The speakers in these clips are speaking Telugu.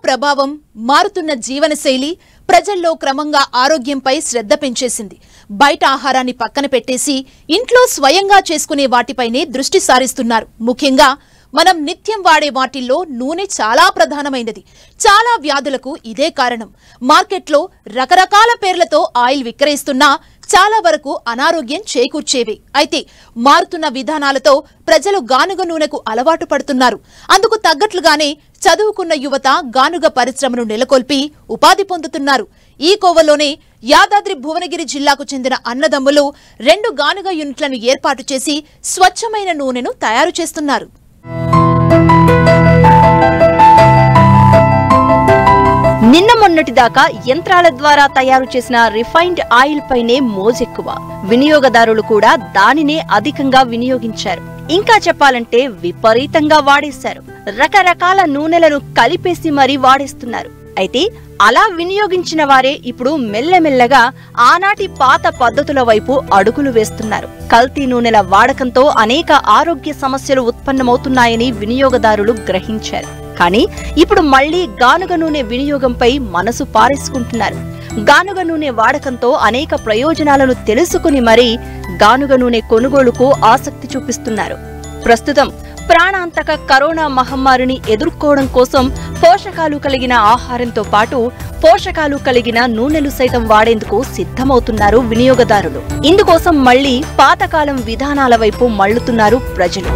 ప్రభావం, మారుతున్న జీవనశైలి ప్రజల్లో క్రమంగా ఆరోగ్యంపై శ్రద్ధ పెంచేసింది. బయట ఆహారాన్ని పక్కన పెట్టేసి ఇంట్లో స్వయంగా చేసుకునే వాటిపైనే దృష్టి సారిస్తున్నారు. ముఖ్యంగా మనం నిత్యం వాడే వాటిల్లో నూనె చాలా ప్రధానమైనది. చాలా వ్యాధులకు ఇదే కారణం. మార్కెట్లో రకరకాల పేర్లతో ఆయిల్ విక్రయిస్తున్నా చాలా వరకు అనారోగ్యం చేకూర్చేవి. అయితే మారుతున్న విధానాలతో ప్రజలు గానుగ నూనెకు అలవాటు పడుతున్నారు. అందుకు తగ్గట్లుగానే చదువుకున్న యువత గానుగ పరిశ్రమను నెలకొల్పి ఉపాధి పొందుతున్నారు. ఈ కోవలోనే యాదాద్రి భువనగిరి జిల్లాకు చెందిన అన్నదమ్ములు 2 గానుగ యూనిట్లను ఏర్పాటు చేసి స్వచ్ఛమైన నూనెను తయారు చేస్తున్నారు. నిన్న మొన్నటిదాకా యంత్రాల ద్వారా తయారు చేసిన రిఫైన్డ్ ఆయిల్ పైనే మోజెక్కువ. వినియోగదారులు కూడా దానినే అధికంగా వినియోగించారు. ఇంకా చెప్పాలంటే విపరీతంగా వాడేశారు. రకరకాల నూనెలను కలిపేసి మరీ వాడేస్తున్నారు. అయితే అలా వినియోగించిన వారే ఇప్పుడు మెల్లమెల్లగా ఆనాటి పాత పద్ధతుల వైపు అడుగులు వేస్తున్నారు. కల్తీ నూనెల వాడకంతో అనేక ఆరోగ్య సమస్యలు ఉత్పన్నమవుతున్నాయని వినియోగదారులు గ్రహించారు. కానీ ఇప్పుడు మళ్లీ గానుగ నూనె వినియోగంపై మనసు పారేసుకుంటున్నారు. గానుగ నూనె వాడకంతో అనేక ప్రయోజనాలను తెలుసుకుని మరీ గానుగ నూనె కొనుగోలుకు ఆసక్తి చూపిస్తున్నారు. ప్రస్తుతం ప్రాణాంతక కరోనా మహమ్మారిని ఎదుర్కోవడం కోసం పోషకాలు కలిగిన ఆహారంతో పాటు పోషకాలు కలిగిన నూనెలు సైతం వాడేందుకు సిద్ధమవుతున్నారు వినియోగదారులు. ఇందుకోసం మళ్లీ పాతకాలం విధానాల వైపు మళ్లుతున్నారు ప్రజలు.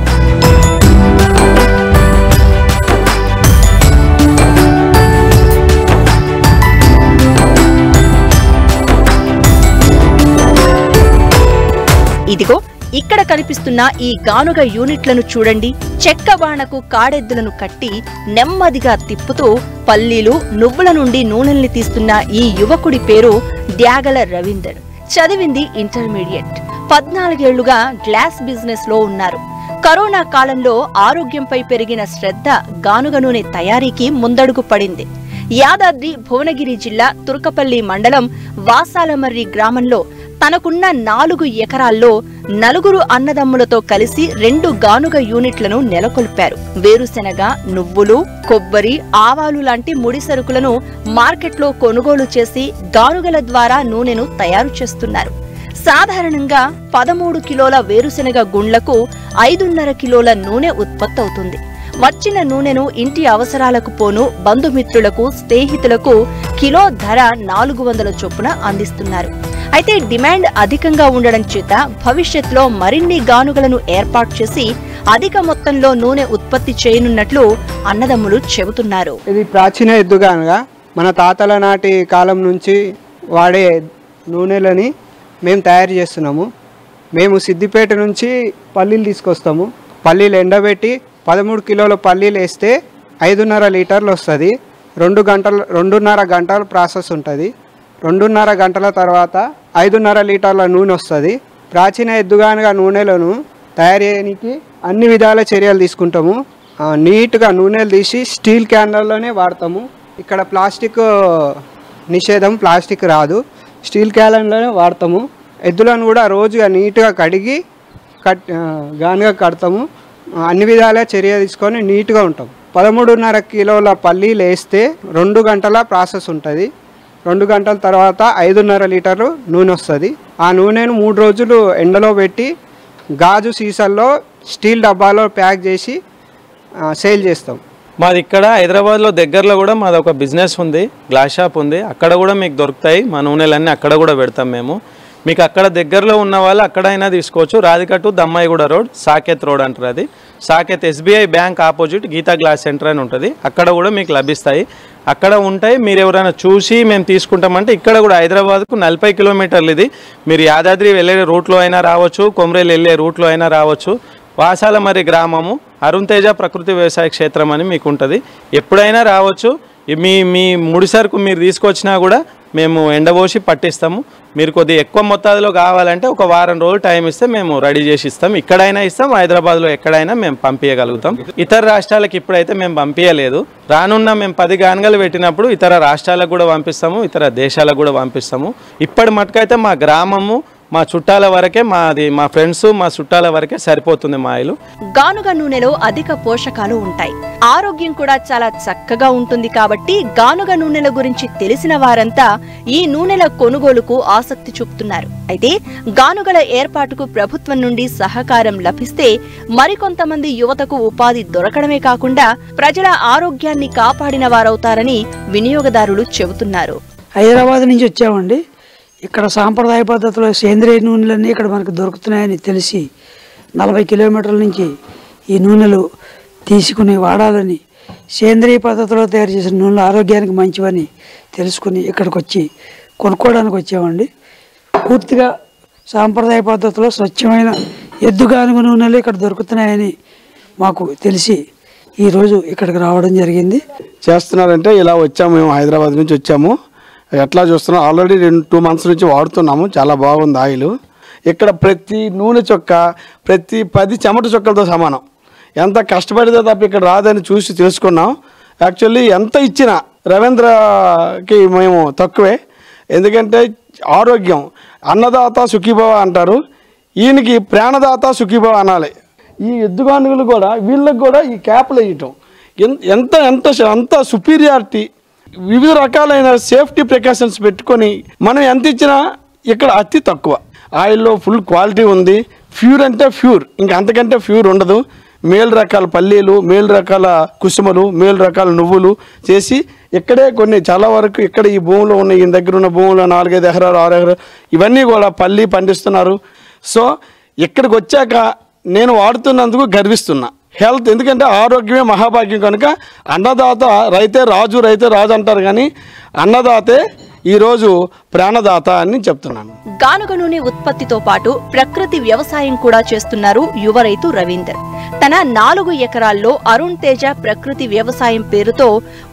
ఇదిగో ఇక్కడ కనిపిస్తున్న ఈ గానుగ యూనిట్లను చూడండి. చెక్క బాణకు కాడెద్దులను కట్టి నెమ్మదిగా తిప్పుతూ పల్లీలు, నువ్వుల నుండి నూనెల్ని తీస్తున్న ఈ యువకుడి పేరు డ్యాగల రవీందర్. చదివింది ఇంటర్మీడియట్. 14 ఏళ్లుగా గ్లాస్ బిజినెస్ లో ఉన్నారు. కరోనా కాలంలో ఆరోగ్యంపై పెరిగిన శ్రద్ధ గానుగ నూనె తయారీకి ముందడుగు పడింది. యాదాద్రి భువనగిరి జిల్లా తుర్కపల్లి మండలం వాసాలమర్రి గ్రామంలో తనకున్న 4 ఎకరాల్లో 4 అన్నదమ్ములతో కలిసి 2 గానుగ యూనిట్లను నెలకొల్పారు. వేరుశెనగ, నువ్వులు, కొబ్బరి, ఆవాలు లాంటి ముడి సరుకులను మార్కెట్లో కొనుగోలు చేసి గానుగల ద్వారా నూనెను తయారు చేస్తున్నారు. సాధారణంగా 13 కిలోల వేరుశెనగ గుండ్లకు 5.5 కిలోల నూనె ఉత్పత్తి అవుతుంది. వచ్చిన నూనెను ఇంటి అవసరాలకు పోను బంధుమిత్రులకు, స్నేహితులకు కిలో ధర 400 చొప్పున అందిస్తున్నారు. అయితే డిమాండ్ అధికంగా ఉండడం చేత భవిష్యత్తులో మరిన్ని గానుగలను ఏర్పాటు చేసి అధిక మొత్తంలో నూనె ఉత్పత్తి చేయనున్నట్లు అన్నదమ్ములు చెబుతున్నారు. ఇది ప్రాచీన ఎద్దుగానుగా మన తాతల నాటి కాలం నుంచి వాడే నూనెలని మేము తయారు చేస్తున్నాము. మేము సిద్దిపేట నుంచి పల్లీలు తీసుకొస్తాము. పల్లీలు ఎండబెట్టి 13 కిలోల పల్లీలు వేస్తే 5.5 లీటర్లు వస్తుంది. 2.5 గంటల ప్రాసెస్ ఉంటుంది. 2.5 గంటల తర్వాత 5.5 లీటర్ల నూనె వస్తుంది. ప్రాచీన ఎద్దుగానుగా నూనెలను తయారు చేయడానికి అన్ని విధాల చర్యలు తీసుకుంటాము. నీట్గా నూనెలు తీసి స్టీల్ క్యాన్లలోనే వాడతాము. ఇక్కడ ప్లాస్టిక్ నిషేధం, ప్లాస్టిక్ రాదు. స్టీల్ క్యాన్లలోనే వాడతాము. ఎద్దులను కూడా రోజుగా నీట్గా కడిగి గానుగా కడతాము. అన్ని విధాల చర్య తీసుకొని నీట్గా ఉంటాం. 13.5 కిలోల పల్లీలు వేస్తే 2 గంటల ప్రాసెస్ ఉంటుంది. 2 గంటల తర్వాత 5.5 లీటర్లు నూనె వస్తుంది. ఆ నూనెను 3 రోజులు ఎండలో పెట్టి గాజు సీసాల్లో స్టీల్ డబ్బాలో ప్యాక్ చేసి సేల్ చేస్తాం. మాది ఇక్కడ హైదరాబాద్లో దగ్గరలో కూడా మాది ఒక బిజినెస్ ఉంది, గ్లాస్ షాప్ ఉంది. అక్కడ కూడా మీకు దొరుకుతాయి మా నూనెలన్నీ. అక్కడ కూడా పెడతాం మేము. మీకు అక్కడ దగ్గరలో ఉన్న వాళ్ళు అక్కడైనా తీసుకోవచ్చు. రాధికట్టు దమ్మాయిగూడ రోడ్, సాకేత్ రోడ్ అంటారు. అది Saket SBI bank opposite Geetha glass centre అని ఉంటుంది. అక్కడ కూడా మీకు లభిస్తాయి. అక్కడ ఉంటాయి. మీరు ఎవరైనా చూసి మేము తీసుకుంటామంటే ఇక్కడ కూడా హైదరాబాద్కు 40 కిలోమీటర్లు. ఇది మీరు యాదాద్రి వెళ్ళే రూట్లో అయినా రావచ్చు, కొమ్రేలు వెళ్ళే రూట్లో అయినా రావచ్చు. వాసాలమర్రి గ్రామము, అరుణ్ తేజ ప్రకృతి వ్యవసాయ క్షేత్రం అని మీకు ఉంటుంది. ఎప్పుడైనా రావచ్చు. మీ ముడి సరుకు మీరు తీసుకొచ్చినా కూడా మేము ఎండబోసి పట్టిస్తాము. మీరు కొద్దిగా ఎక్కువ మొత్తాదులో కావాలంటే ఒక వారం రోజులు టైం ఇస్తే మేము రెడీ చేసి ఇస్తాం. ఇక్కడైనా ఇస్తాం, హైదరాబాద్లో ఎక్కడైనా మేము పంపించగలుగుతాం. ఇతర రాష్ట్రాలకు ఇప్పుడైతే మేము పంపించలేదు. రానున్న మేము 10 గానుగలు పెట్టినప్పుడు ఇతర రాష్ట్రాలకు కూడా పంపిస్తాము, ఇతర దేశాలకు కూడా పంపిస్తాము. ఇప్పటి మటుకైతే మా గ్రామము మా చుట్టాల వరకే, మా ఫ్రెండ్స్ మా చుట్టాల వరకే సరిపోతుంది మా ఆయిల్. గానుగ నూనెలో అధిక పోషకాలు ఉంటాయి, ఆరోగ్యం కూడా చాలా చక్కగా ఉంటుంది. కాబట్టి గానుగ నూనెల గురించి తెలిసిన వారంతా ఈ నూనెల కొనుగోలుకు ఆసక్తి చూపుతున్నారు. అయితే గానుగల ఏర్పాటుకు ప్రభుత్వం నుండి సహకారం లభిస్తే మరికొంతమంది యువతకు ఉపాధి దొరకడమే కాకుండా ప్రజల ఆరోగ్యాన్ని కాపాడిన వారవుతారని వినియోగదారులు చెబుతున్నారు. హైదరాబాద్ నుంచి వచ్చామండి. ఇక్కడ సాంప్రదాయ పద్ధతిలో సేంద్రియ నూనెలన్నీ ఇక్కడ మనకు దొరుకుతున్నాయని తెలిసి 40 కిలోమీటర్ల నుంచి ఈ నూనెలు తీసుకుని వాడాలని, సేంద్రియ పద్ధతిలో తయారు చేసిన నూనెలు ఆరోగ్యానికి మంచివని తెలుసుకుని ఇక్కడికి వచ్చి కొనుక్కోవడానికి వచ్చామండి. పూర్తిగా సాంప్రదాయ పద్ధతిలో స్వచ్ఛమైన ఎద్దుగానుగ నూనెలు ఇక్కడ దొరుకుతున్నాయని మాకు తెలిసి ఈరోజు ఇక్కడికి రావడం జరిగింది. చేస్తున్నారంటే ఇలా వచ్చాము, మేము హైదరాబాద్ నుంచి వచ్చాము. ఎట్లా చూస్తున్నాం, ఆల్రెడీ 2 మంత్స్ నుంచి వాడుతున్నాము. చాలా బాగుంది ఆయిల్. ఇక్కడ ప్రతి నూనె చొక్క, ప్రతి 10 చెమట చొక్కలతో సమానం. ఎంత కష్టపడితే తప్ప ఇక్కడ రాదని చూసి తెలుసుకున్నాం. యాక్చువల్లీ ఎంత ఇచ్చినా రవీంద్రకి మేము తక్కువే. ఎందుకంటే ఆరోగ్యం, అన్నదాత సుఖీభవ అంటారు, ఈయనకి ప్రాణదాత సుఖీభవ అనాలి. ఈ ఎద్దుగానుగులు కూడా వీళ్ళకి కూడా ఈ క్యాప్లు వేయటం ఎంత ఎంత అంత సుపీరియారిటీ, వివిధ రకాలైన సేఫ్టీ ప్రికాషన్స్ పెట్టుకొని మనం ఎంత ఇచ్చినా ఇక్కడ అతి తక్కువ. ఆయిల్లో ఫుల్ క్వాలిటీ ఉంది. ప్యూర్ అంటే ప్యూర్, ఇంకా అంతకంటే ప్యూర్ ఉండదు. మేలు రకాల పల్లీలు, మేలు రకాల కుసుమలు, మేలు రకాల నువ్వులు చేసి ఇక్కడే కొన్ని చాలా వరకు ఇక్కడ ఈ భూమిలో ఉన్న, ఈయన దగ్గర ఉన్న భూమిలో 4-5 ఎకరాలు 6 ఎకరాలు ఇవన్నీ కూడా పల్లి పండిస్తున్నారు. సో ఇక్కడికి వచ్చాక నేను వాడుతున్నందుకు గర్విస్తున్నా. హెల్త్, ఎందుకంటే ఆరోగ్యమే మహాభాగ్యం కనుక అన్నదాత, రైతే రాజు, రైతే రాజు అంటారు, కానీ అన్నదాతే ఈరోజు ప్రాణదాత అని చెప్తున్నాను. గానుగ నూనె ఉత్పత్తితో పాటు ప్రకృతి వ్యవసాయం కూడా చేస్తున్నారు యువ రైతు రవీందర్. తన 4 ఎకరాల్లో అరుణ్ తేజ ప్రకృతి వ్యవసాయం పేరుతో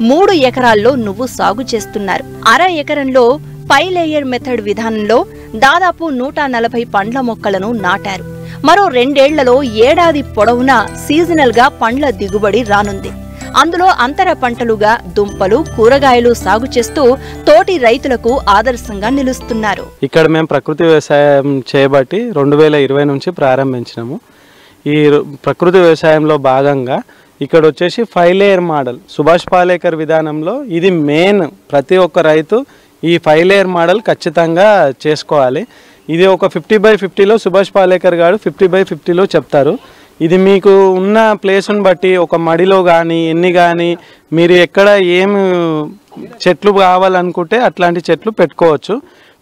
3 ఎకరాల్లో నువ్వు సాగు చేస్తున్నారు. 1/2 ఎకరంలో పై లేయర్ మెథడ్ విధానంలో దాదాపు 140 పండ్ల మొక్కలను నాటారు. మరో 2 ఏళ్లలో ఏడాది పొడవునా సీజనల్ గా పండ్ల దిగుబడి రానుంది. అందులో అంతర పంటలుగా దుంపలు, కూరగాయలు సాగు చేస్తూ తోటి రైతులకు ఆదర్శంగా నిలుస్తున్నారు. ఇక్కడ మేము ప్రకృతి వ్యవసాయం చేయబట్టి 2020 నుంచి ప్రారంభించినాము. ఈ ప్రకృతి వ్యవసాయంలో భాగంగా ఇక్కడ వచ్చేసి 5 లేయర్ మోడల్, సుభాష్ పాలేకర్ విధానంలో ఇది మెయిన్. ప్రతి ఒక్క రైతు ఈ 5 లేయర్ మోడల్ ఖచ్చితంగా చేసుకోవాలి. ఇది ఒక 50/50లో సుభాష్ పాలేకర్ గారు 50/50లో చెప్తారు. ఇది మీకు ఉన్న ప్లేస్ని బట్టి ఒక మడిలో కానీ ఎన్ని కానీ మీరు ఎక్కడ ఏమి చెట్లు కావాలనుకుంటే అట్లాంటి చెట్లు పెట్టుకోవచ్చు.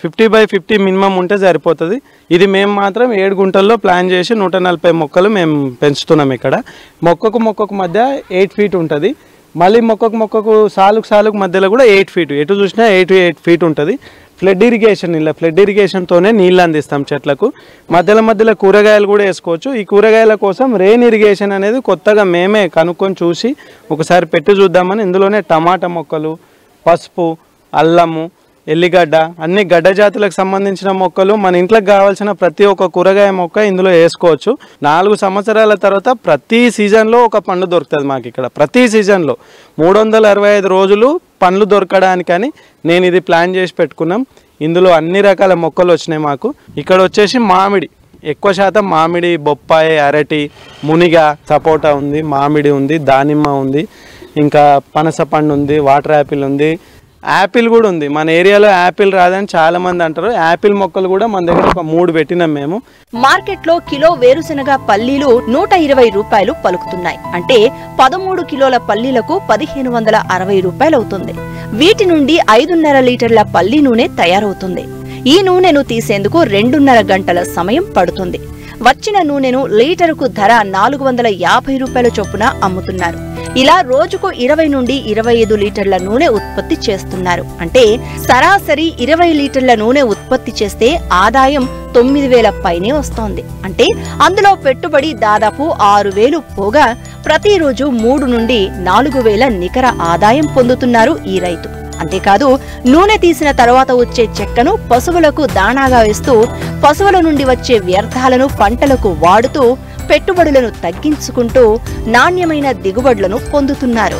50/50 మినిమం ఉంటే సరిపోతుంది. ఇది మేము మాత్రం 7 గుంటల్లో ప్లాన్ చేసి 140 మొక్కలు మేము పెంచుతున్నాం. ఇక్కడ మొక్కకు మధ్య 8 ఫీట్ ఉంటుంది. మళ్ళీ మొక్కకు సాలుకు మధ్యలో కూడా 8 ఫీట్, ఎటు చూసినా 8 ఫీట్ ఉంటుంది. ఫ్లడ్ ఇరిగేషన్, ఇలా ఫ్లడ్ ఇరిగేషన్తోనే నీళ్ళు అందిస్తాం చెట్లకు. మధ్యలో కూరగాయలు కూడా వేసుకోవచ్చు. ఈ కూరగాయల కోసం రెయిన్ ఇరిగేషన్ అనేది కొత్తగా మేమే కనుక్కొని చూసి ఒకసారి పెట్టి చూద్దామని ఇందులోనే టమాటా మొక్కలు, పసుపు, అల్లము, ఎల్లిగడ్డ, అన్ని గడ్డ జాతులకు సంబంధించిన మొక్కలు, మన ఇంట్లోకి కావాల్సిన ప్రతి ఒక్క కూరగాయ మొక్క ఇందులో వేసుకోవచ్చు. 4 సంవత్సరాల తర్వాత ప్రతి సీజన్లో ఒక పండు దొరుకుతుంది మాకు ఇక్కడ. ప్రతి సీజన్లో 365 రోజులు పండ్లు దొరకడానికని నేను ఇది ప్లాన్ చేసి పెట్టుకున్నాం. ఇందులో అన్ని రకాల మొక్కలు వచ్చినాయి మాకు. ఇక్కడ వచ్చేసి మామిడి, ఎక్కువ శాతం మామిడి, బొప్పాయి, అరటి, మునిగ, సపోటా ఉంది, మామిడి ఉంది, దానిమ్మ ఉంది, ఇంకా పనస పండు ఉంది, వాటర్ యాపిల్ ఉంది, యాపిల్ కూడా ఉంది. మన ఏరియాలో యాపిల్ రాదని చాలా మంది అంటారు. యాపిల్ మొక్కలు కూడా మన దగ్గర ఒక 3 పెట్టినాం మేము. మార్కెట్లో కిలో వేరుశనగ పల్లీలు 120 రూపాయలు పలుకుతున్నాయి. అంటే 13 కిలోల పల్లీలకు 1560 రూపాయలు అవుతుంది. వీటి నుండి 5.5 లీటర్ల పల్లీ నూనె తయారవుతుంది. ఈ నూనెను తీసేందుకు 2.5 గంటల సమయం పడుతుంది. వచ్చిన నూనెను లీటరుకు ధర 450 రూపాయల చొప్పున అమ్ముతున్నారు. ఇలా రోజుకు 20 నుండి 25 లీటర్ల నూనె ఉత్పత్తి చేస్తున్నారు. అంటే సరాసరి 20 లీటర్ల నూనె ఉత్పత్తి చేస్తే ఆదాయం 9,000 పైనే వస్తోంది. అంటే అందులో పెట్టుబడి దాదాపు 6,000 పోగా ప్రతిరోజు 3 నుండి 4,000 నికర ఆదాయం పొందుతున్నారు ఈ రైతు. అంతేకాదు నూనె తీసిన తర్వాత వచ్చే చెక్కను పశువులకు దాణాగా వేస్తూ పశువుల నుండి వచ్చే వ్యర్థాలను పంటలకు వాడుతూ పెట్టుబడులను తగ్గించుకుంటూ నాణ్యమైన దిగుబడులను పొందుతున్నారు.